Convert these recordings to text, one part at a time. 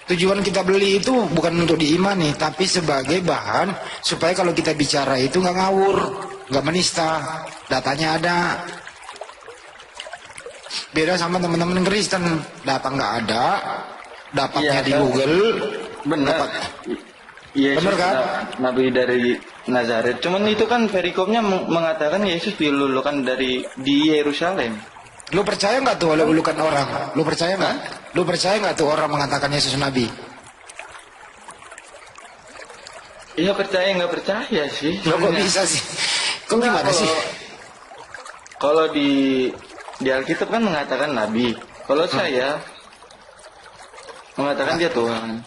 Tujuan kita beli itu bukan untuk diimani, tapi sebagai bahan supaya kalau kita bicara itu nggak ngawur, nggak menista, datanya ada. Beda sama teman-teman Kristen, data nggak ada, dapatnya di Google. Benar. Yesus Benar kan? Nabi dari Nazaret. Cuman itu kan perikopnya mengatakan Yesus dilulukan di Yerusalem. Lu percaya nggak tuh oleh ulukan orang? Lu percaya nggak? Lu percaya nggak tuh orang mengatakan Yesus Nabi? Iya, percaya nggak percaya sih. Lo kok bisa sih? Kok gimana sih? Kalau di Alkitab kan mengatakan Nabi. Kalau saya mengatakan dia Tuhan.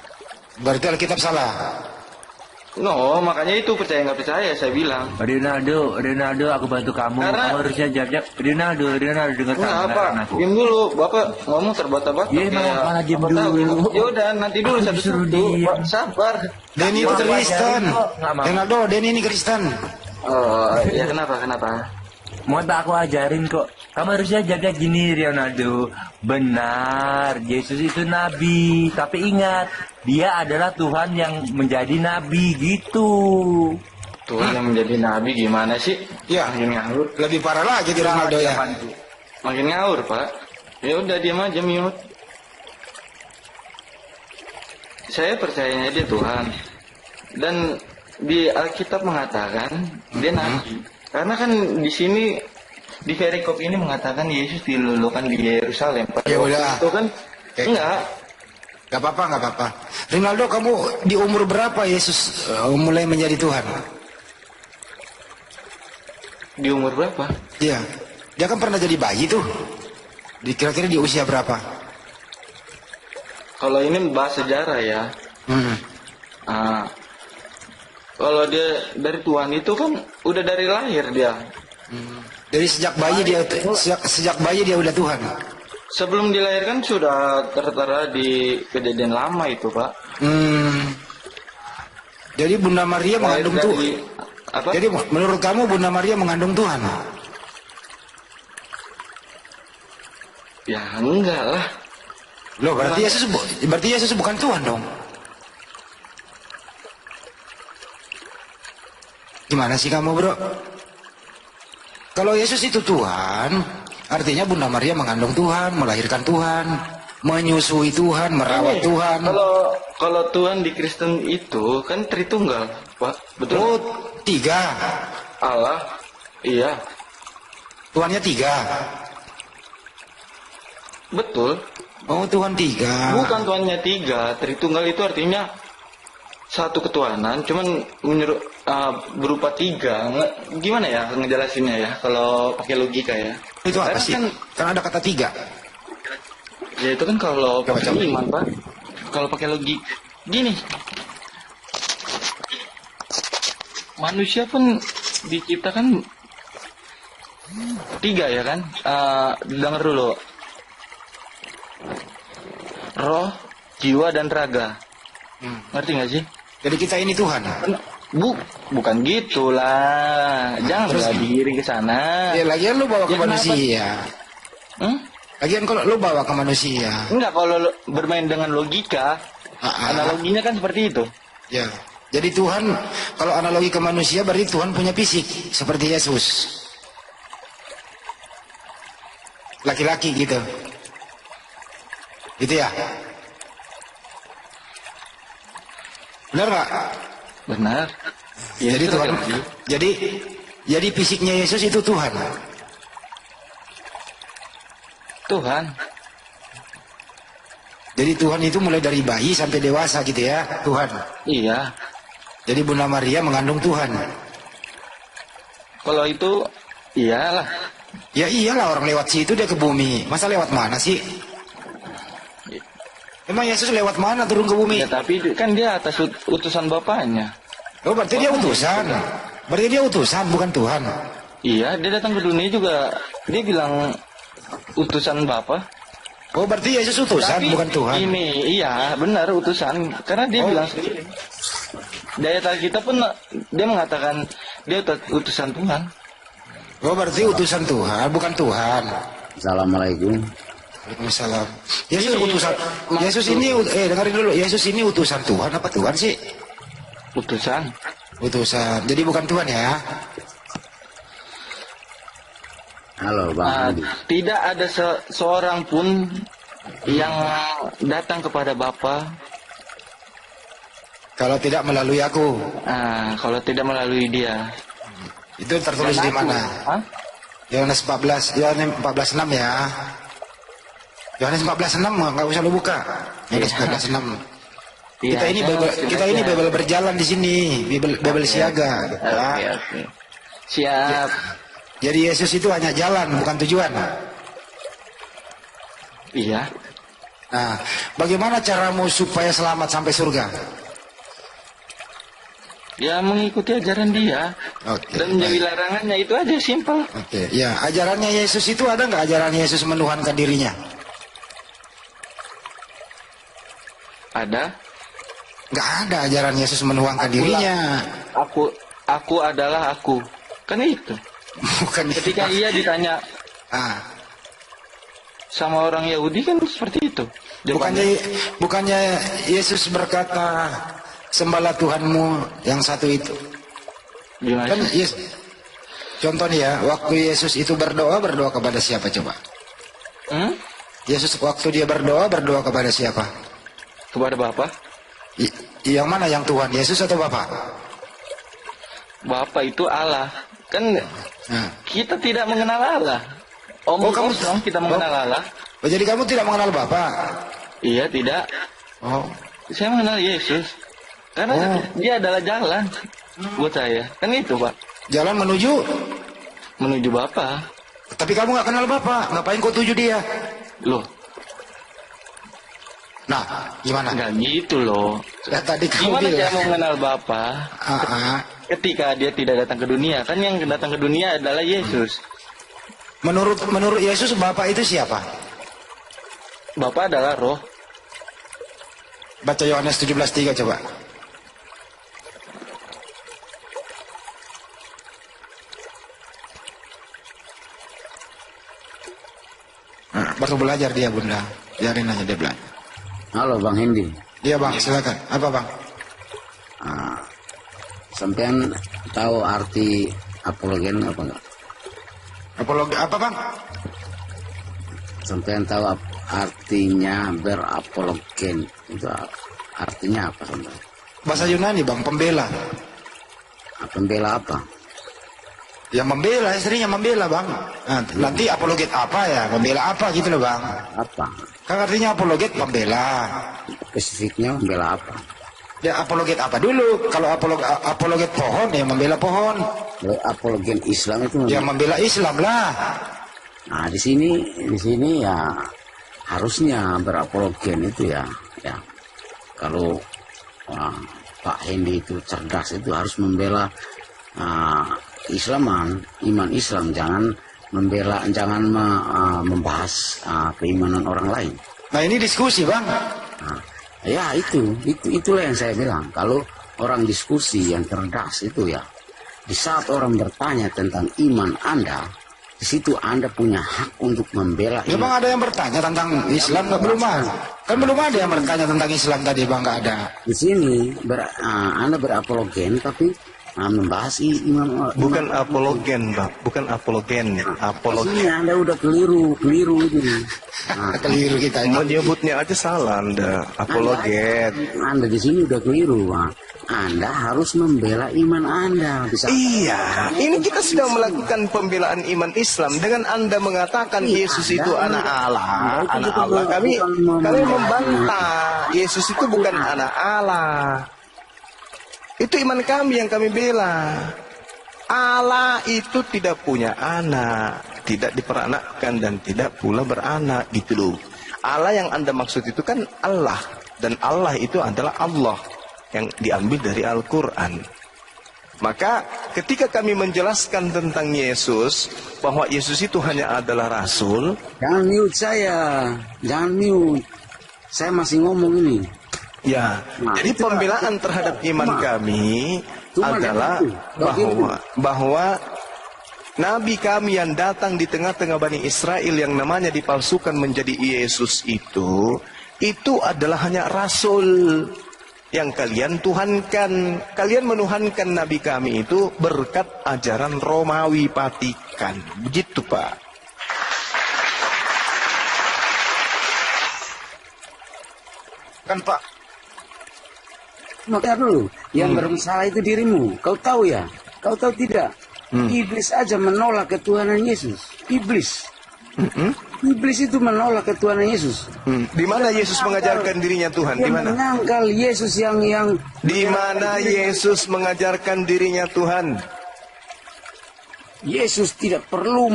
Berarti Alkitab salah. No, makanya itu percaya nggak percaya saya bilang. Ronaldo, aku bantu kamu. Karena- Kamu harusnya jawab. Ronaldo dengar Enggak apa? aku. Diam dulu, Bapak ngomong terbata-bata. Iya, malah diam dulu. Ya udah, nanti dulu Aku disuruh satu-satu. diam. Pak, sabar. Denny itu Kristen. Nggak mau. Ronaldo, Denny ini Kristen. Oh, ya kenapa? Mau tak aku ajarin kok. Kamu harusnya jaga gini, Ronaldo. Benar, Yesus itu nabi. Tapi ingat, dia adalah Tuhan yang menjadi nabi gitu. Tuhan yang menjadi nabi gimana sih? Ya, Makin ngawur. lebih parah lagi di Ronaldo ya. Makin ngawur, Pak. Ya udah diam aja, mute. Saya percayanya dia Tuhan. Dan di Alkitab mengatakan dia nabi. Karena kan di sini di perikop ini mengatakan Yesus dilulukan di Yerusalem. Pada Ya waktu udah. itu kan enggak. Gak apa-apa. Ronaldo, kamu di umur berapa Yesus mulai menjadi Tuhan? Di umur berapa? Iya. Dia kan pernah jadi bayi tuh. Kira-kira di usia berapa? Kalau ini bahas sejarah ya. Ah, kalau dia dari Tuhan itu kan udah dari lahir dia. Dari sejak bayi dia sejak bayi dia udah Tuhan. Sebelum dilahirkan sudah tertera di kejadian lama itu, Pak. Jadi Bunda Maria mengandung Lahir Tuhan. dari apa? Jadi menurut kamu Bunda Maria mengandung Tuhan? Ya enggak lah. Loh, berarti Yesus bukan Tuhan dong. Gimana sih kamu, bro? Kalau Yesus itu Tuhan, artinya Bunda Maria mengandung Tuhan, melahirkan Tuhan, menyusui Tuhan, merawat Tuhan. Kalau Tuhan di Kristen itu kan Tritunggal, Pak. Betul? Oh, 3. Allah. Iya, Tuhannya 3. betul. Oh, Tuhan 3. Bukan Tuhannya 3. Tritunggal itu artinya satu ketuhanan, cuman berupa 3. Gimana ya ngejelasinnya ya kalau pakai logika ya? Itu apa Karena sih? kan, Kan ada kata 3. ya itu kan kalau Coba, pakai coba. iman, Pak. Kalau pakai logika gini. Manusia pun diciptakan 3 ya kan? Dengar dulu. Roh, jiwa dan raga. Ngerti nggak sih? Jadi kita ini Tuhan. Bukan gitulah. Jangan Terus? bela diri ke sana. Ya, lagian lu bawa ke Ya, kenapa? manusia. Hmm? Lagian kalau lu bawa ke manusia. Enggak, kalau bermain dengan logika, analoginya kan seperti itu. Ya. Jadi Tuhan, kalau analogi ke manusia berarti Tuhan punya fisik seperti Yesus. Laki-laki gitu. Gitu ya? Benar nggak? Benar. Jadi Yesus Tuhan, laki-laki. jadi fisiknya Yesus itu Tuhan. Tuhan. Jadi Tuhan itu mulai dari bayi sampai dewasa gitu ya, Tuhan. Iya. Jadi Bunda Maria mengandung Tuhan. Kalau itu iyalah. Ya iyalah, orang lewat situ dia ke bumi. Masa lewat mana sih? Emang Yesus lewat mana turun ke bumi? Ya, tapi kan dia atas utusan bapaknya. Oh, berarti dia utusan. Berarti dia utusan, bukan Tuhan. Iya, dia datang ke dunia juga. Dia bilang utusan Bapa. Oh, berarti Yesus utusan, Tapi bukan Tuhan. Ini iya benar utusan. Karena dia bilang sendiri. Di ayat Alkitab pun dia mengatakan dia utusan Tuhan. Oh, berarti utusan Tuhan, bukan Tuhan. Assalamualaikum. Waalaikumsalam. Yesus Ini utusan. Yesus ini dengerin dulu. Yesus ini utusan Tuhan apa Tuhan sih? Utusan. Utusan. Jadi bukan Tuhan ya. Halo Bang Andi. Tidak ada seorang pun yang datang kepada Bapa Kalau tidak melalui aku. kalau tidak melalui Dia. Itu tertulis di mana? Hah? Yohanes 14, Yohanes 14:6 ya. Yohanes 14:6 nggak usah lu buka. Yohanes 14:6. Iya, Kita ini saya Bible, maksud kita ini aja. Bible berjalan di sini, Bible siaga. gitu, ya. Oke. Siap. Jadi Yesus itu hanya jalan, bukan tujuan. Iya. Nah, bagaimana caramu supaya selamat sampai surga? Ya mengikuti ajaran Dia Oke. dan menjauhi baik. larangannya, itu aja, simpel. Oke, ya ajarannya Yesus itu ada nggak ajaran Yesus menuhankan dirinya? Ada. Nggak ada ajaran Yesus menuhankan dirinya. Aku adalah aku. Kan itu. Bukan Ketika ia ditanya Ah, sama orang Yahudi kan seperti itu. bukannya Yesus berkata sembahlah Tuhanmu yang satu itu. Gimana? Kan contoh nih ya, waktu Yesus itu berdoa kepada siapa coba? Yesus waktu dia berdoa kepada siapa? Kepada Bapa. Yang mana, yang Tuhan Yesus atau Bapa? Bapa itu Allah. Kan Nah. kita tidak mengenal Allah. kamu- Kosong kita mengenal Allah. Oh, jadi kamu tidak mengenal Bapa? Iya, tidak. Oh, Saya mengenal Yesus. Karena Dia adalah jalan buat saya. Kan itu, Pak. jalan Menuju Bapa. tapi kamu nggak kenal Bapa, ngapain kau tuju dia? Loh, Nah, gimana? enggak gitu loh. Ya, tadi kamu Gimana saya bilang. mau mengenal Bapa ketika Dia tidak datang ke dunia? Kan yang datang ke dunia adalah Yesus. Menurut Yesus Bapa itu siapa? Bapa adalah roh. Baca Yohanes 17:3 coba. Nah, baru belajar dia bunda, biarin aja dia belajar. Halo Bang Hendy. Dia bang, silakan. Apa bang? Sampean tahu arti apologen apa enggak? Apologi apa bang? Sampean tahu artinya berapologen itu artinya apa sampean? Bahasa Yunani bang, pembela. Pembela apa? Ya membela, istrinya membela bang. Nah, nanti apologet apa ya? Membela apa gitu loh bang? Apa? Kan artinya apologet pembela. Spesifiknya membela apa? Ya apologet apa dulu? Kalau apologet pohon ya membela pohon. Apologen Islam itu Ya membela Islam lah. Nah di sini ya harusnya berapologen itu ya kalau Pak Hendy itu cerdas itu harus membela Islaman, iman Islam, jangan membahas keimanan orang lain. Nah ini diskusi bang. Nah, ya itulah yang saya bilang, kalau orang diskusi yang cerdas itu ya, di saat orang bertanya tentang iman Anda, di situ Anda punya hak untuk membela iman. Memang ada yang bertanya tentang Islam nggak, belum ada? Kan belum ada yang bertanya tentang Islam tadi bang, nggak ada. Di sini Anda berapologen tapi membahas iman. Bukan apologen, Bang. Bukan apologen. Apologen. Ini Anda udah keliru itu. Keliru kita ini. Menyebutnya aja salah Anda. Apologen. Anda di sini udah keliru. Anda harus membela iman Anda. Bisa. Iya, ini kita sedang melakukan pembelaan iman Islam dengan Anda mengatakan Yesus itu anak Allah, anak Allah. Kami membantah Yesus itu bukan anak Allah. Itu iman kami yang kami bela. Allah itu tidak punya anak, tidak diperanakkan dan tidak pula beranak gitu loh. Allah yang Anda maksud itu kan Allah, dan Allah itu adalah Allah yang diambil dari Al-Quran. Maka ketika kami menjelaskan tentang Yesus, bahwa Yesus itu hanya adalah Rasul. Jangan mute saya, jangan mute. Saya masih ngomong ini. Ya, jadi pembelaan terhadap iman kami adalah bahwa Nabi kami yang datang di tengah-tengah Bani Israel yang namanya dipalsukan menjadi Yesus itu adalah hanya rasul yang kalian tuhankan. Kalian menuhankan Nabi kami itu berkat ajaran Romawi Vatikan. Begitu, Pak. Kan Pak, Maka dulu, yang bermasalah itu dirimu. Kau tahu ya? Kau tahu tidak? Iblis aja menolak ketuhanan Yesus. Iblis. Iblis itu menolak ketuhanan Yesus. Di mana Yesus mengajarkan dirinya Tuhan? Di Dia mana? menyangkal Yesus yang Di mana Yesus mengajarkan dirinya Tuhan? Yesus tidak perlu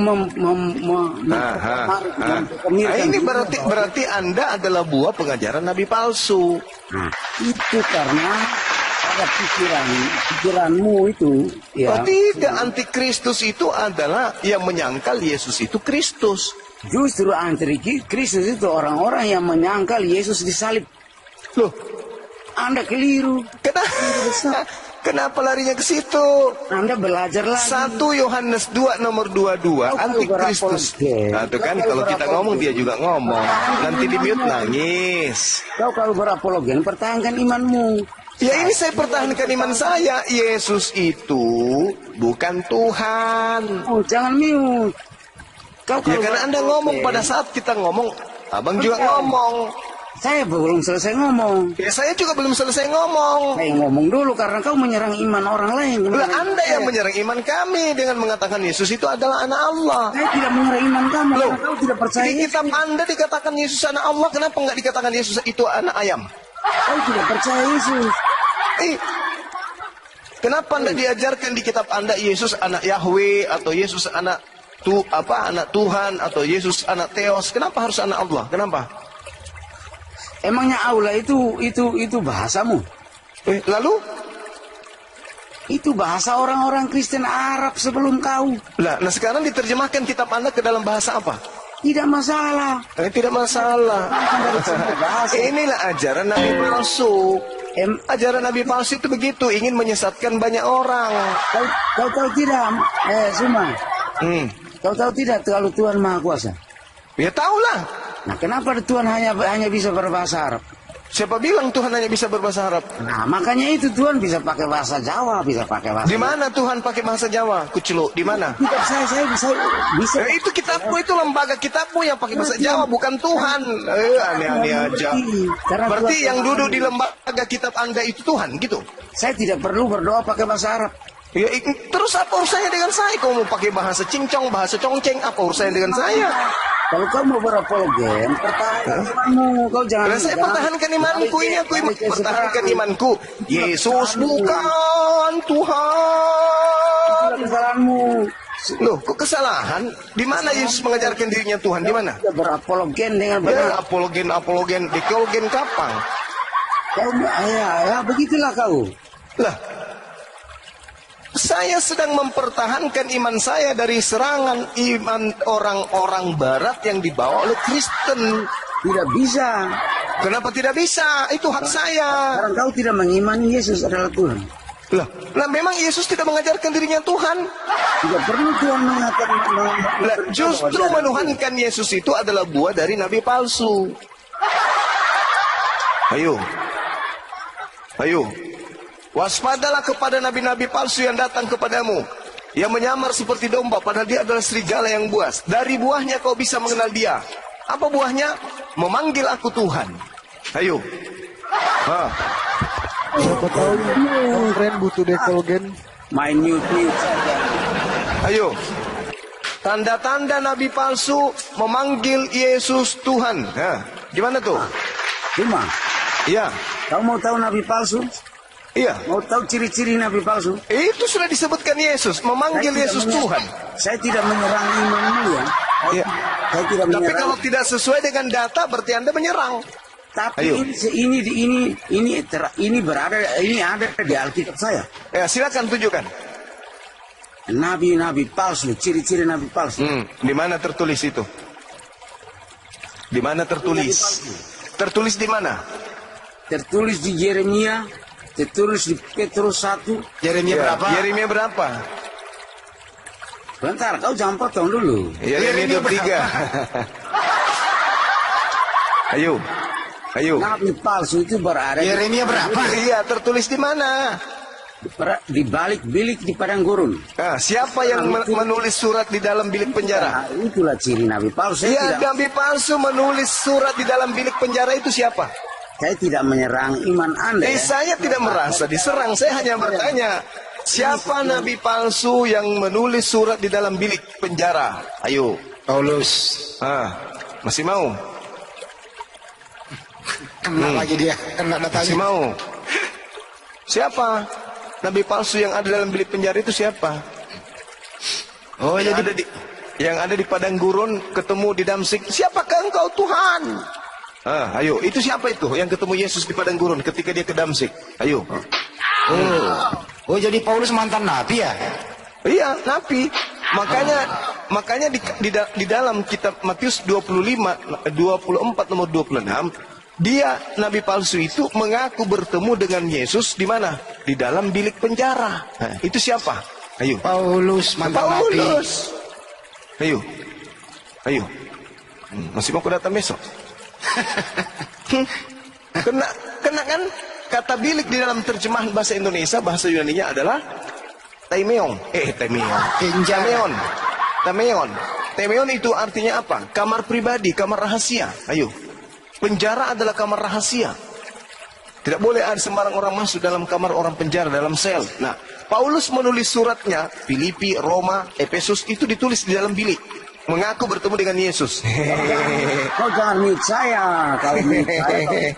Ini berarti Anda adalah buah pengajaran nabi palsu. Nah, itu karena ada pikiranmu itu. Ya. Oh tidak, antikristus itu adalah yang menyangkal Yesus itu Kristus. Justru antikristus itu orang-orang yang menyangkal Yesus disalib. Loh, Anda keliru. Kenapa larinya ke situ? Anda belajar lagi. 1 Yohanes 2 nomor 22, antikristus. Nah, itu kan kalau kita ngomong dia juga ngomong. Nanti di mute nangis. Kau kalau berapologen, pertahankan imanmu. Ya ini saya pertahankan iman saya. Yesus itu bukan Tuhan. Oh, jangan mute. Kau Ya kalau karena Anda ngomong pada saat kita ngomong, Abang juga ngomong. Saya belum selesai ngomong. Ya saya juga belum selesai ngomong. Saya ngomong dulu karena kau menyerang iman orang lain. Lah Anda yang menyerang iman kami dengan mengatakan Yesus itu adalah anak Allah. Saya tidak menyerang iman kamu. Loh, Karena kau tidak percaya. di kitab Anda dikatakan Yesus anak Allah, kenapa nggak dikatakan Yesus itu anak ayam? Kau tidak percaya Yesus. Kenapa Anda diajarkan di kitab Anda Yesus anak Yahweh atau Yesus anak anak Tuhan atau Yesus anak Theos? Kenapa harus anak Allah? Kenapa? Emangnya aula itu bahasamu? Lalu? Itu bahasa orang-orang Kristen Arab sebelum kau. Nah sekarang diterjemahkan kitab Anda ke dalam bahasa apa? Tidak masalah. Tidak masalah. Inilah ajaran Nabi palsu. Ajaran Nabi palsu itu begitu, ingin menyesatkan banyak orang. Kau tahu tidak, Suma? Kau tahu tidak kalau Tuhan Maha Kuasa? Ya tahulah. Nah, kenapa Tuhan hanya bisa berbahasa Arab? Siapa bilang Tuhan hanya bisa berbahasa Arab? Nah, makanya itu Tuhan bisa pakai bahasa Jawa, bisa pakai bahasa. Di mana Tuhan pakai bahasa Jawa? Kucelo, di mana? Kitab saya bisa. Itu kitabmu, itu lembaga kitabmu yang pakai bahasa Jawa, bukan Tuhan. Aneh-aneh aja. Berarti yang duduk di lembaga kitab Anda itu Tuhan, gitu? Saya tidak perlu berdoa pakai bahasa Arab. Ya, terus apa urusannya dengan saya? Kau mau pakai bahasa cincong, bahasa congceng, apa urusannya dengan saya? Kalau kau mau berapologen, pertahankan imanmu. Kau jangan. Saya pertahankan imanku ini, aku pertahankan imanku. Yesus bukan Tuhan. Kesalahanmu. Loh, kok kesalahan? Di mana Yesus mengajarkan dirinya Tuhan? Di mana? Berapologen dengan Ya, benar. apologen, dikologen kapan? Kau, ya, begitulah kau. Lah, saya sedang mempertahankan iman saya dari serangan iman orang-orang barat yang dibawa oleh Kristen. Tidak bisa. Kenapa tidak bisa? Itu hak saya. Karena kau tidak mengimani Yesus adalah Tuhan. Lah memang Yesus tidak mengajarkan dirinya Tuhan. Tidak perlu Tuhan mengatakan. Lah, justru menuhankan Yesus itu adalah buah dari nabi palsu. Ayo. Waspadalah kepada nabi-nabi palsu yang datang kepadamu, yang menyamar seperti domba, padahal dia adalah serigala yang buas. Dari buahnya kau bisa mengenal dia. Apa buahnya? Memanggil aku Tuhan. Ayo. Siapa tahu keren butuh dekologen. Main mute saja. Ayo. Tanda-tanda nabi palsu memanggil Yesus Tuhan. Gimana tuh? Cuma, Iya. kau mau tahu nabi palsu? Iya. Mau tahu ciri-ciri nabi palsu? Itu sudah disebutkan Yesus, memanggil Yesus Tuhan. Saya tidak menyerang imanmu ya. Iya. Saya tidak Tapi menyerang. kalau tidak sesuai dengan data berarti Anda menyerang. Tapi Ayo. ini ada di Alkitab saya. Ya, silakan tunjukkan. Nabi-nabi palsu, ciri-ciri nabi palsu. Di mana tertulis itu? Di mana tertulis? Tertulis di mana? Tertulis di Yeremia, tertulis di Petrus 1. Yeremia berapa? Yeremia berapa? Bentar, kau jangan potong dulu. Yeremia 23. Ayo. Nabi palsu itu berada Yeremia berapa? Iya, tertulis di mana? di balik bilik di padang gurun. Siapa yang menulis surat di dalam bilik penjara? Nah, itulah ciri nabi palsu. Iya, nabi palsu menulis surat di dalam bilik penjara itu siapa? Saya tidak menyerang iman Anda. Saya tidak merasa diserang, saya hanya bertanya. Siapa nabi palsu yang menulis surat di dalam bilik penjara? Ayo. Paulus. Masih mau? Kena lagi dia, kena Masih datanya. mau? Siapa? Nabi palsu yang ada dalam bilik penjara itu siapa? Oh, Yang jadi ada di padang gurun ketemu di Damsik. Siapakah engkau Tuhan? Ayo, itu siapa itu yang ketemu Yesus di padang gurun ketika dia ke Damsik? Ayo. Oh, jadi Paulus mantan nabi ya? Iya, nabi. Makanya di dalam kitab Matius 24 nomor 26, dia nabi palsu itu mengaku bertemu dengan Yesus di mana? Di dalam bilik penjara. Itu siapa? Ayo. Paulus mantan nabi. Paulus. Ayo. Masih mau datang besok? Kena kan? Kata bilik di dalam terjemahan bahasa Indonesia, bahasa Yunani-nya adalah Taimeon. Taimeon itu artinya apa? Kamar pribadi, kamar rahasia. Ayo. Penjara adalah kamar rahasia. Tidak boleh ada sembarang orang masuk dalam kamar orang penjara, dalam sel. Nah, Paulus menulis suratnya, Filipi, Roma, Efesus, itu ditulis di dalam bilik. Mengaku bertemu dengan Yesus. Kau jangan mute saya. Kalau mute saya,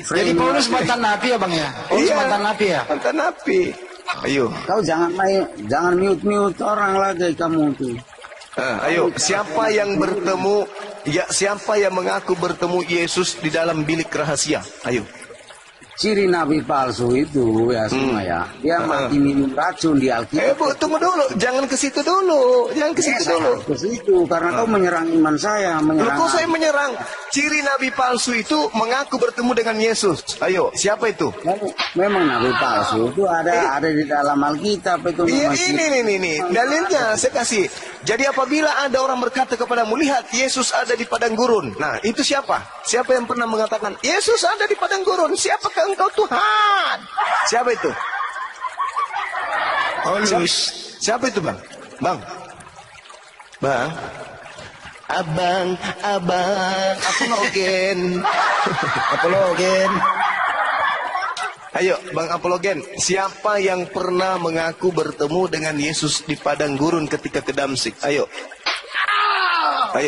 Jadi Paulus mantan nabi ya bang ya? Paulus mantan nabi ya? Mantan nabi. Ayo. Kau jangan mute orang lagi kamu tuh. Ayo, siapa yang bertemu? Siapa yang mengaku bertemu Yesus di dalam bilik rahasia? Ayo. Ciri nabi palsu itu ya semua ya. Dia mati minum racun di Alkitab. Tunggu dulu, jangan ke situ dulu. Ke situ karena kau menyerang iman saya, Kok saya menyerang? Ciri nabi palsu itu mengaku bertemu dengan Yesus. Ayo, siapa itu? Memang nabi palsu itu ada di dalam Alkitab itu. Iya, ini dalilnya saya kasih. Jadi apabila ada orang berkata kepadamu, lihat Yesus ada di padang gurun. Nah, itu siapa? Siapa yang pernah mengatakan Yesus ada di padang gurun? Siapakah engkau Tuhan? Siapa itu? Paulus. Siapa itu, Bang? Bang. Abang, Apologen. Ayo, Bang Apologen, siapa yang pernah mengaku bertemu dengan Yesus di padang gurun ketika ke Damsik? Ayo,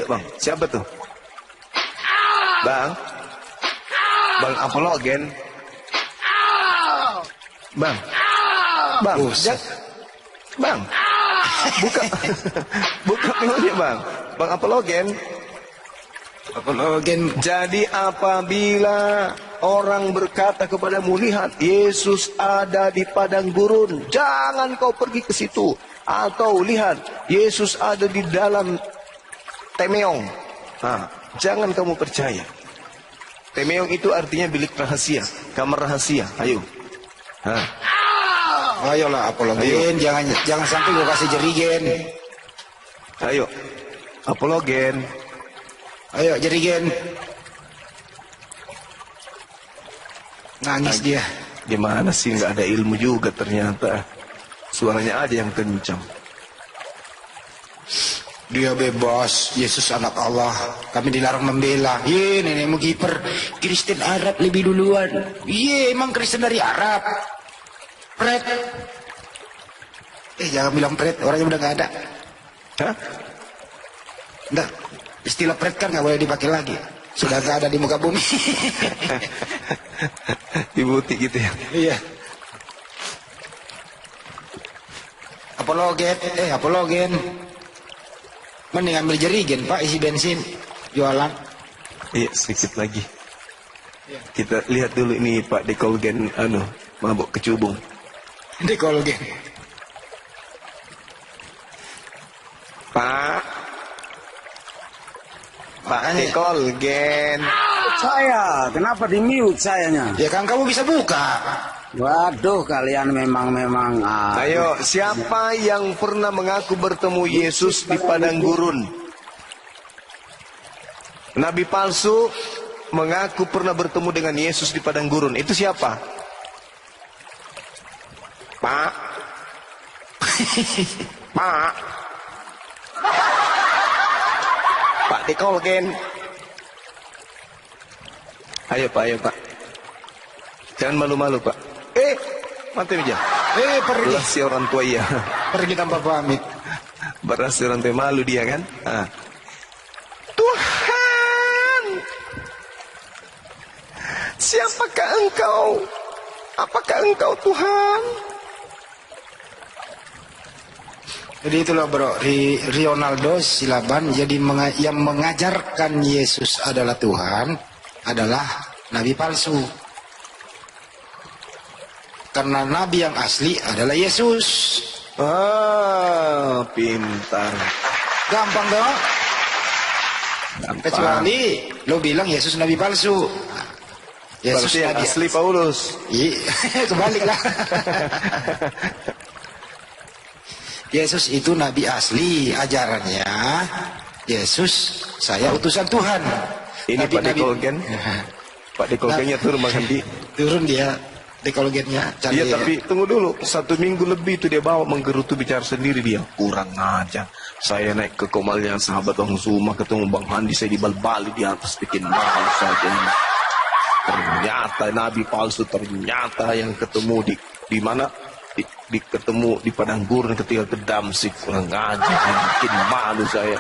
Bang, siapa tuh? Bang Apologen. Bang, Bang, buka pintunya, Bang Apologen. Jadi apabila orang berkata kepadamu, lihat Yesus ada di padang gurun, jangan kau pergi ke situ. Atau lihat Yesus ada di dalam Temeong, jangan kamu percaya. Temeong itu artinya bilik rahasia, kamar rahasia. Ayo. Ayolah Apologen, jangan sampai gue kasih jerigen. Ayo, Apologen. Ayo jerigen. Nangis dia. Gimana sih, nggak ada ilmu juga ternyata. Suaranya aja yang kencang. Dia bebas, Yesus anak Allah. Kami dilarang membela. Nenekmu kiper Kristen Arab lebih duluan. Emang Kristen dari Arab. Pret. Jangan bilang pret, orangnya udah nggak ada. Nggak, istilah pret kan nggak boleh dipakai lagi. Sudah nggak ada di muka bumi. Di butik gitu ya. Iya. Apologen. Mending ambil jerigen Pak, isi bensin, jualan. Iya, sedikit lagi. Kita lihat dulu ini Pak Dekolgen, mabuk kecubung. Dekolgen. Pak Dekolgen. Saya, kenapa di mute sayanya? Ya kan kamu bisa buka. Waduh, kalian memang Ayo, siapa yang pernah mengaku bertemu Yesus di padang gurun? Nabi palsu mengaku pernah bertemu dengan Yesus di padang gurun. Itu siapa? Pak. Pak. Pak Dikolgen. Ayo Pak. Jangan malu-malu Pak. Mantap aja. Pergi. Belas si orang tua ya. Pergi tanpa pamit. Beras si orang tua malu dia kan. Tuhan, siapakah engkau? Apakah engkau Tuhan? Jadi itulah bro, Ronaldo Silaban jadi yang mengajarkan Yesus adalah Tuhan adalah nabi palsu. Karena nabi yang asli adalah Yesus. Pintar. Gampang dong. Kecuali lo bilang Yesus nabi palsu. Yesus Berarti yang nabi asli Paulus. Kebalik lah. Yesus itu nabi asli, ajarannya Yesus saya utusan Tuhan. Ini Pak Dikolgen. Pak Dikolgennya turun makan di. Turun dia Dekologennya. Iya tapi tunggu dulu, 1 minggu lebih itu dia bawa menggerutu bicara sendiri dia. Kurang aja. Saya naik ke Komalnya sahabat Bang Zuma ketemu Bang Handi, saya dibal-bali di atas bikin malu saja. Ternyata nabi palsu, ternyata yang ketemu di mana? Ketemu di padang gurun ketika ke Damsik. Kurang aja, bikin malu saya.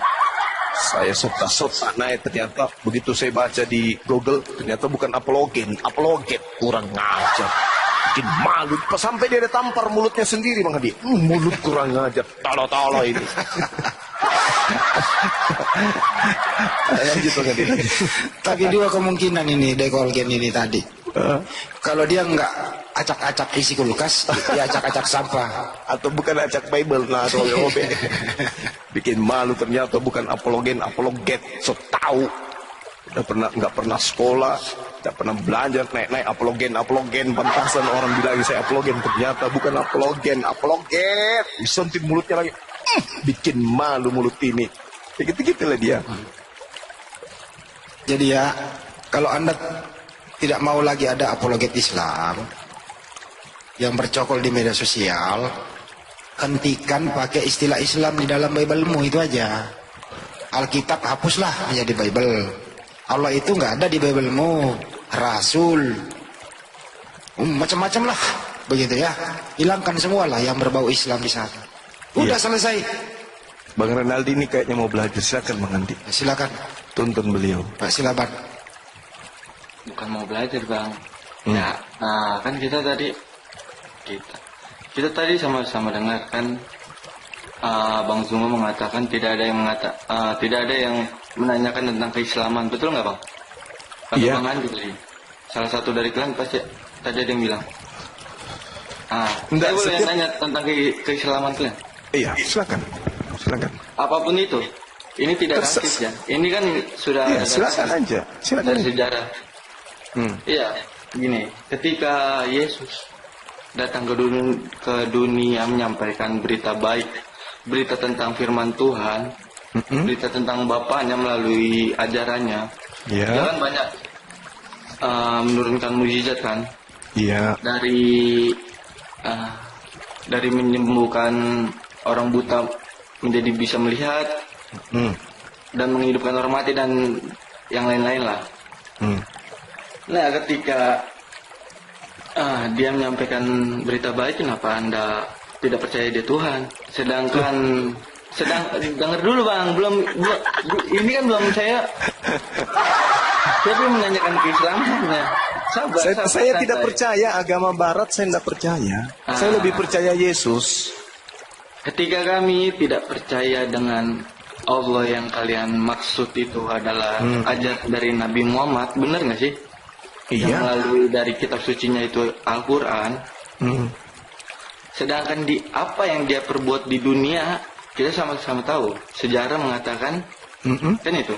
Saya sota-sota naik, ternyata begitu saya baca di Google ternyata bukan apologet, kurang ajar, bikin malu. Sampai dia ada tampar mulutnya sendiri Bang Hadi. Mulut kurang ajar, tolo-tolo ini. Lanjut Bang Hadi. Tapi 2 kemungkinan ini Dekolgen ini tadi. Kalau dia nggak acak-acak isi kulkas, dia acak-acak sampah. Atau bukan acak Bible, nah soalnya bikin malu, ternyata bukan apologet, so tahu. Nggak pernah sekolah, nggak pernah belajar, naik apologen, pantasan orang bilang saya apologen, ternyata bukan apologet. Disentik mulutnya lagi, bikin malu mulut ini. Gitu-gitu lah dia. Jadi ya, kalau Anda tidak mau lagi ada apologet Islam yang bercokol di media sosial, hentikan pakai istilah Islam di dalam Bible-mu itu aja. Alkitab hapuslah menjadi Bible. Allah itu nggak ada di Bible-mu. Rasul, macam-macam lah, begitu ya. Hilangkan semua lah yang berbau Islam di sana. Udah selesai. Bang Renaldi ini kayaknya mau belajar, silakan Bang Andi. Silakan. Tuntun beliau. Pak Silaban. Bukan mau belajar Bang. Ya, kan kita tadi sama-sama dengar kan Bang Zuma mengatakan tidak ada yang menanyakan tentang keislaman, betul nggak Bang? Kata Iya. Bang Andi tadi. Salah satu dari kalian pasti tadi ada yang bilang. Saya boleh nanya tentang keislaman kalian? Iya, silakan. Apapun itu, ini tidak rasis ya. Ini kan sudah Iya, silakan aja. Silakan. dari sejarah. Iya, gini, ketika Yesus datang ke dunia menyampaikan berita baik, berita tentang firman Tuhan, berita tentang Bapaknya melalui ajarannya, Iya. dia kan banyak menurunkan mukjizat kan, Iya. dari menyembuhkan orang buta menjadi bisa melihat, dan menghidupkan orang mati dan yang lain-lain lah. Nah, ketika dia menyampaikan berita baik, kenapa Anda tidak percaya dia Tuhan? Sedang dengar dulu Bang, ini kan belum saya belum menanyakan keislamannya. Saya tidak percaya agama Barat, saya tidak percaya. Saya lebih percaya Yesus. Ketika kami tidak percaya dengan Allah yang kalian maksud itu adalah ajaran dari Nabi Muhammad, benar nggak sih? Yang Iya. melalui dari kitab sucinya itu Al-Quran. Sedangkan di apa yang dia perbuat di dunia, kita sama-sama tahu. Sejarah mengatakan, kan itu.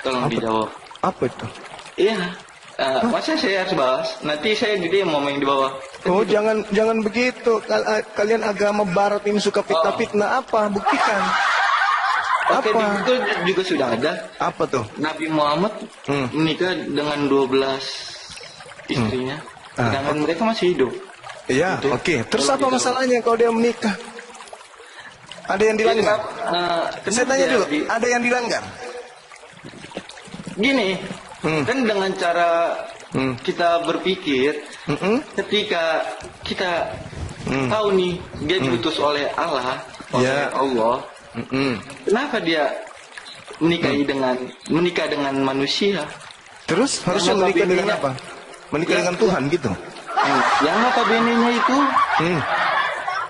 Tolong dijawab. Apa itu? Iya. Masa saya harus bahas? Nanti saya dia mau main di bawah. Oh, jangan begitu. Kalian agama barat ini suka fitnah-fitnah. Apa? Buktikan. Oke, di Apa? Google juga sudah ada. Apa tuh? Nabi Muhammad menikah dengan 12 istrinya. Sedangkan mereka masih hidup. Iya, Gitu. oke. Terus Kalau apa gitu. masalahnya kalau dia menikah? Ada yang dilanggar? Saya tanya dulu, ada yang dilanggar? Gini, kan dengan cara kita berpikir, ketika kita tahu nih dia diutus oleh Allah, oleh Ya. Allah, kenapa dia menikah dengan manusia? Terus harusnya Yang menikah dengan notabene-nya- apa? Menikah dengan Tuhan gitu. Yang notabene-nya itu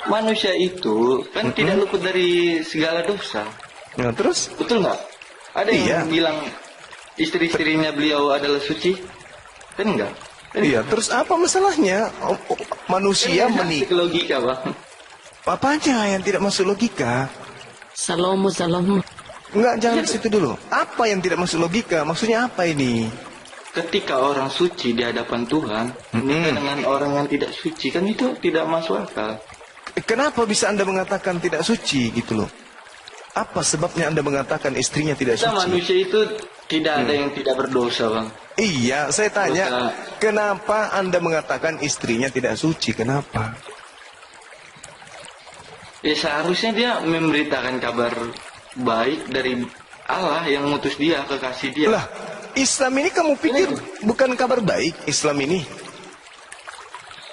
manusia itu kan tidak luput dari segala dosa, Nah, terus? betul nggak? Ada yang Iya. bilang istri-istrinya beliau adalah suci, kan enggak? Iya, terus apa masalahnya? Manusia Kan menikah. masuk logika, Bang. Apanya yang tidak masuk logika? Salamu. Enggak, jangan ke situ dulu. Apa yang tidak masuk logika? Maksudnya apa ini? Ketika orang suci di hadapan Tuhan menikah dengan orang yang tidak suci, kan itu tidak masuk akal. Kenapa bisa Anda mengatakan tidak suci gitu loh? Apa sebabnya Anda mengatakan istrinya tidak Kita suci? manusia itu tidak ada yang tidak berdosa, Bang. Iya, saya tanya, Dosa. kenapa Anda mengatakan istrinya tidak suci? Kenapa? Ya seharusnya dia memberitakan kabar baik dari Allah yang mengutus dia, kekasih dia. Lah, Islam ini kamu pikir bukan kabar baik Islam ini?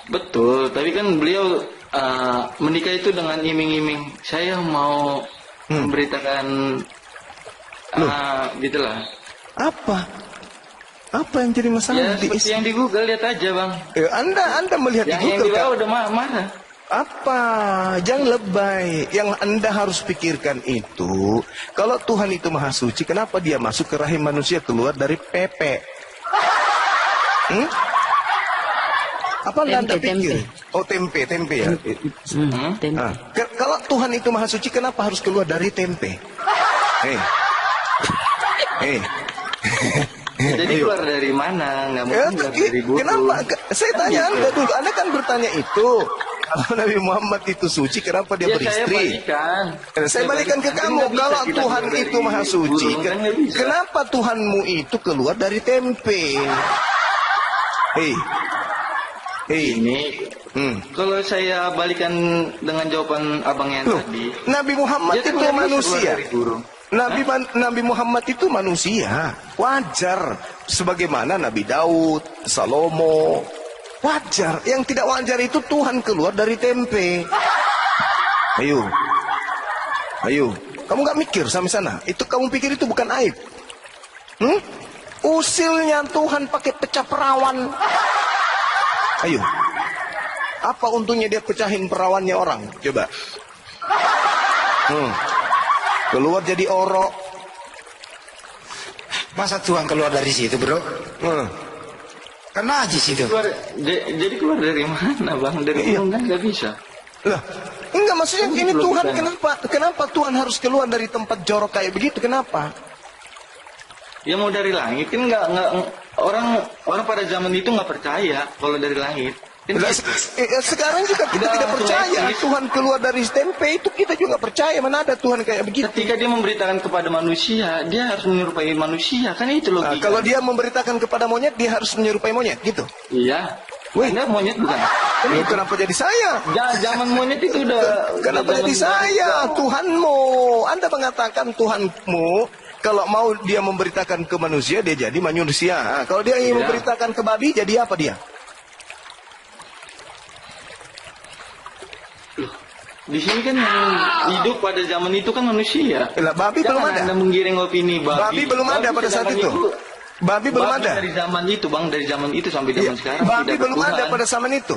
Betul, tapi kan beliau menikah itu dengan iming-iming. Saya mau memberitakan gitulah. Apa? Apa yang jadi Ya masalah di seperti Islam? yang di Google, lihat aja, Bang. Anda melihat di Yang di Google, bawah Kak. udah marah. Apa? Jangan lebay. Yang Anda harus pikirkan itu, kalau Tuhan itu maha suci, kenapa dia masuk ke rahim manusia keluar dari Pepe? Apa Anda pikir? Oh, tempe ya. Tempe. Kalau Tuhan itu maha suci, kenapa harus keluar dari tempe? Jadi Ayo. keluar dari mana? Nggak mungkin keluar dari bulu. Kenapa? Saya tanya Anda dulu. Anda kan bertanya itu. Kalau Nabi Muhammad itu suci, kenapa dia Ya, beristri? Saya balikan ke Kan kamu. nggak bisa Kalau kita Tuhan keluar itu dari maha suci, burung, kan nggak bisa. kenapa Tuhanmu itu keluar dari tempe? Ini Hmm. kalau saya balikan dengan jawaban abang yang Loh, tadi, Nabi Muhammad dia kan itu nggak bisa keluar manusia. dari burung. Nabi Muhammad itu manusia, wajar. Sebagaimana Nabi Daud, Salomo, wajar. Yang tidak wajar itu Tuhan keluar dari tempe. Ayo, kamu nggak mikir sampai sana? Itu kamu pikir itu bukan aib? Usilnya Tuhan pakai pecah perawan. Ayo, apa untungnya dia pecahin perawannya orang? Coba. Keluar jadi orok. Masa Tuhan keluar dari situ, bro? Kan najis itu. Jadi keluar dari mana, Bang? Dari Iya. burung kan nggak bisa. Lah, enggak maksudnya Kan ini belum Tuhan bisa. kenapa Tuhan harus keluar dari tempat jorok kayak begitu? Kenapa? Ya mau dari langit kan nggak orang pada zaman itu nggak percaya kalau dari langit. Kan Lah, gitu. sekarang juga kita Udah tidak langsung percaya eksis. Tuhan keluar dari tempe itu kita juga percaya. Mana ada Tuhan kayak begitu? Ketika dia memberitakan kepada manusia, dia harus menyerupai manusia. Kan itu Nah, logika. kalau dia memberitakan kepada monyet, dia harus menyerupai monyet gitu. Iya. Anda monyet bukan? Loh, kenapa jadi saya? Zaman monyet itu udah. Kenapa udah jadi zaman saya? baru. Tuhanmu. Anda mengatakan Tuhanmu. Kalau mau dia memberitakan ke manusia, dia jadi manusia. Nah, kalau dia ingin Iya. memberitakan ke babi, jadi apa dia? Di sini kan yang hidup pada zaman itu kan manusia. Lah, babi belum Jangan ada. Anda menggiring opini babi. Babi belum ada pada saat sedangkan itu. Babi belum babi ada. Dari zaman itu, Bang, dari zaman itu sampai zaman Iya, sekarang babi tidak belum bertuhan. ada pada zaman itu.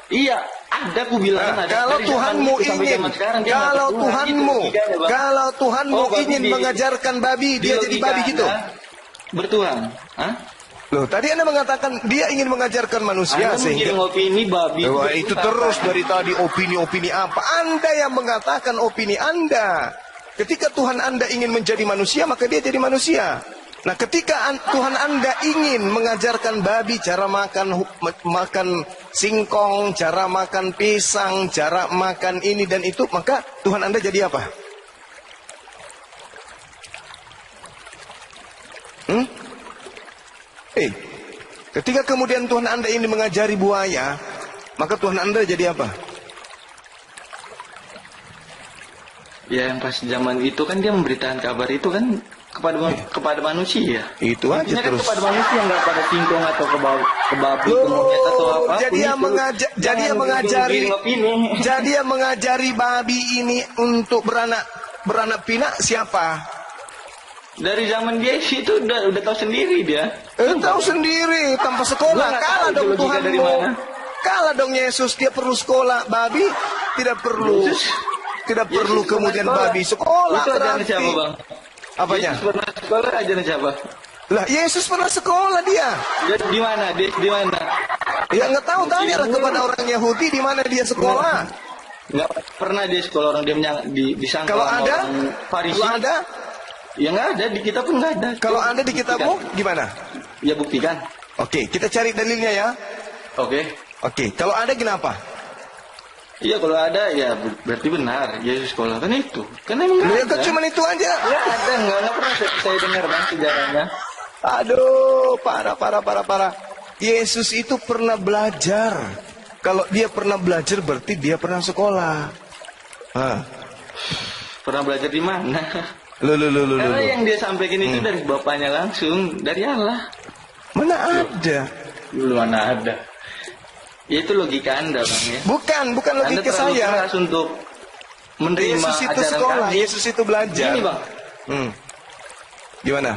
Iya, ada aku bilang Nah, ada. kalau Dari zaman Tuhanmu itu sampai ingin, zaman sekarang dia nggak kalau bertuhan. Tuhanmu, Itu logikanya, Bang. kalau Tuhanmu Oh, babi ingin di- mengajarkan babi, di dia jadi logika babi gitu. Anda bertuhan. Hah? Loh, tadi Anda mengatakan dia ingin mengajarkan manusia Anda sehingga menggiring opini babi. Wah, itu terus dari tadi opini-opini apa? Anda yang mengatakan opini Anda. Ketika Tuhan Anda ingin menjadi manusia, maka dia jadi manusia. Nah, ketika Tuhan Anda ingin mengajarkan babi cara makan singkong, cara makan pisang, cara makan ini dan itu, maka Tuhan Anda jadi apa? Ketika kemudian Tuhan Anda ini mengajari buaya, maka Tuhan Anda jadi apa? Ya, yang pas zaman itu kan dia memberitakan kabar itu kan kepada manusia. Itu aja Intinya kan terus. kepada manusia, nggak pada singkong atau ke babi, ke monyet atau apa. Jadi yang mengajari babi ini untuk beranak pinak siapa? Dari zaman dia itu udah tahu sendiri dia. Tahu sendiri tanpa sekolah. Kalah dong Tuhanmu. Kalah dong Yesus, dia perlu sekolah. Babi tidak perlu. Tidak perlu kemudian babi sekolah. Itu ajaran siapa, Bang? Apanya? Yesus pernah sekolah, ajaran siapa? Lah, Yesus pernah sekolah dia. Di mana? Di mana? Ya nggak tahu, tanyalah kepada orang Yahudi di mana dia sekolah. Nggak pernah dia sekolah, orang dia disangka. Kalau ada, Farisi. kalau ada, ya nggak ada, di kitab pun nggak ada. kalau ada di kitabmu gimana? Ya buktikan. Oke, kita cari dalilnya ya. Oke, kalau ada kenapa? Iya, kalau ada ya berarti benar Yesus sekolah kan itu. Karena emang Ya nggak kan ada. cuma itu aja. Nggak ada, nggak pernah saya dengar Bang sejarahnya. Aduh, parah. Yesus itu pernah belajar. Kalau dia pernah belajar berarti dia pernah sekolah. Pernah belajar di mana? Karena yang dia sampaikan itu dari bapaknya langsung, dari Allah. Mana ada? Belum mana ada. Ya itu logika Anda, Bang ya. Bukan Anda logika terlalu saya. keras untuk menerima Yesus itu ajaran sekolah, kami. Yesus itu belajar. Gini, Bang. Gimana?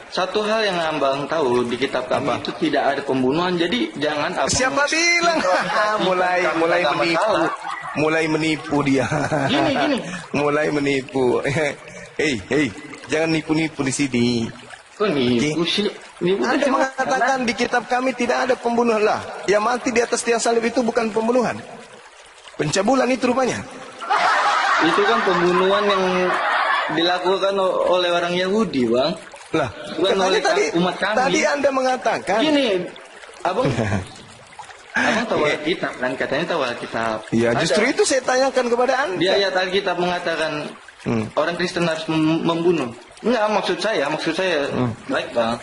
Satu hal yang Abang tahu di kitab kami itu tidak ada pembunuhan. Jadi jangan Abang Siapa bilang? mulai menipu dia. Gini. Mulai menipu. Hei, jangan nipu-nipu di sini. Kok nipu sih? Nipu Anda cuma mengatakan di kitab kami tidak ada pembunuhan lah. Yang mati di atas tiang salib itu bukan pembunuhan. Pencabulan itu rupanya. itu kan pembunuhan yang dilakukan oleh orang Yahudi, Bang. Lah, Bukan oleh umat kami. Tadi Anda mengatakan. Gini, Abang tahu Alkitab kan? Katanya tahu Alkitab. Ya, justru itu saya tanyakan kepada Anda. Di ayat Alkitab mengatakan orang Kristen harus membunuh. Enggak, maksud saya baik, Bang.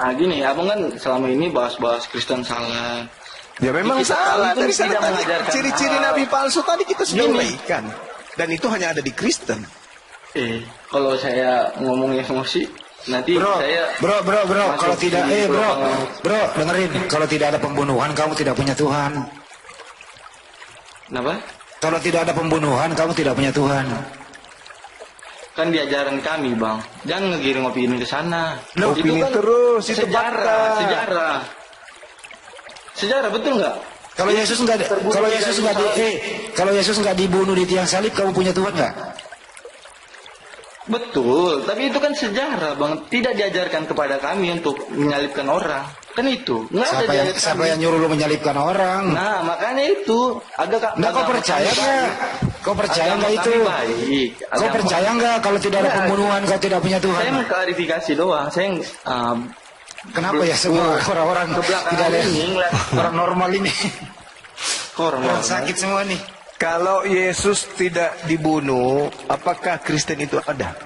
Nah, gini, Abang kan selama ini bahas Kristen salah. Ya memang Kita salah. pun Dari sana tidak tadi mengajarkan ciri-ciri hal. nabi palsu tadi kita sudah Gini. uraikan. Dan itu hanya ada di Kristen. Kalau saya ngomong emosi, nanti saya Bro, masuk kalau tidak, di bro, dengerin, kalau tidak ada pembunuhan, kamu tidak punya Tuhan. Kenapa? Kalau tidak ada pembunuhan, kamu tidak punya Tuhan. Kan diajaran kami, Bang. Jangan ngegiring opini ke sana. Loh, Itu opini kan terus, itu fakta. Sejarah betul nggak? Kalau Yesus nggak dibunuh di tiang salib, kamu punya Tuhan nggak? Betul, tapi itu kan sejarah, Bang. Tidak diajarkan kepada kami untuk menyalibkan orang. Kan itu. Nggak ada di ayat Siapa kami. yang nyuruh lu menyalibkan orang? Nah, makanya itu agak. Nah, kau percaya nggak? Kau percaya nggak itu? Baik. Kau percaya nggak kalau tidak ada pembunuhan, kau tidak punya Tuhan? Saya mengklarifikasi doang. Saya Kenapa ya semua orang-orang tidak ada orang normal ini? Orang sakit semua nih. Kalau Yesus tidak dibunuh, apakah Kristen itu ada?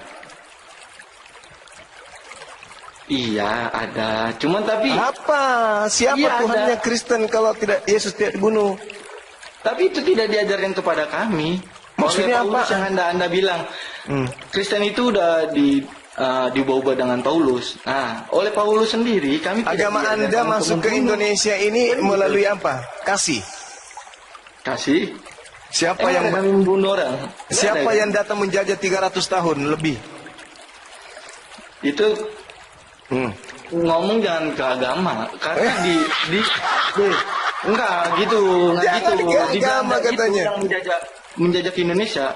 Iya, ada. Cuman tapi Apa? Siapa Iya, Tuhannya ada. Kristen kalau tidak Yesus tidak dibunuh? Tapi itu tidak diajarkan kepada kami. Maksudnya Oleh Paulus apa? yang anda bilang, Kristen itu udah dibawa dengan Paulus. Nah, oleh Paulus sendiri kami tidak Agama diajarkan Anda untuk masuk ke membunuh. Indonesia ini melalui apa? Kasih. Kasih. Siapa Emang yang ada kami membunuh orang? Nggak siapa ada, yang datang menjajah 300 tahun lebih? itu ngomong jangan ke agama karena enggak gitu Jangan ke Di agama, Belanda itu katanya. yang menjajah ke Indonesia.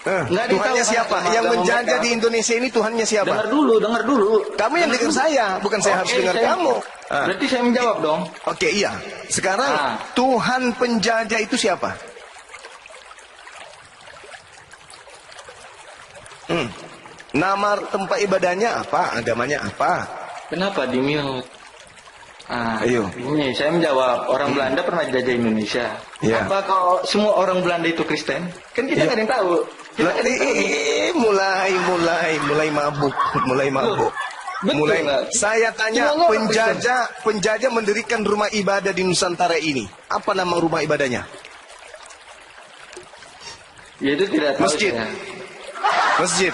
Nggak Tuhannya ditahu siapa? sama Yang agama menjajah mereka. di Indonesia ini Tuhannya siapa? Dengar dulu. Kamu yang dengar saya, bukan saya harus dengar kamu. Berarti saya menjawab dong. Oke, iya. Sekarang Tuhan penjajah itu siapa? Nama tempat ibadahnya apa? Agamanya apa? Kenapa di mute? Ayo. Ini saya menjawab, orang Belanda pernah jajah Indonesia. Ya. Apa kalau semua orang Belanda itu Kristen? Kan kita nggak ada yang tahu. Kita nggak ada yang tahu. mulai mabuk, mulai mabuk. Betul Mulai. nggak? Saya tanya, Cuma orang penjajah mendirikan rumah ibadah di Nusantara ini. Apa nama rumah ibadahnya? Ya itu tidak tahu. Masjid. saya. Masjid.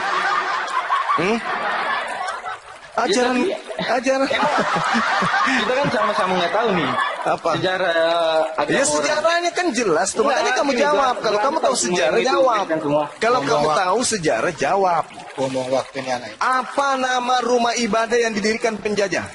Ya, Ajaran. Kita kan sama-sama nggak tahu nih. Apa? Sejarah agama Ya orang. sejarahnya kan jelas tuh. Enggak, Makanya kamu gini, jawab. Kalau Belanda kamu tahu semua sejarah itu jawab. Kristen semua. Kalau kamu tahu sejarah jawab. Ngomong waktu ini anak. Apa nama rumah ibadah yang didirikan penjajah?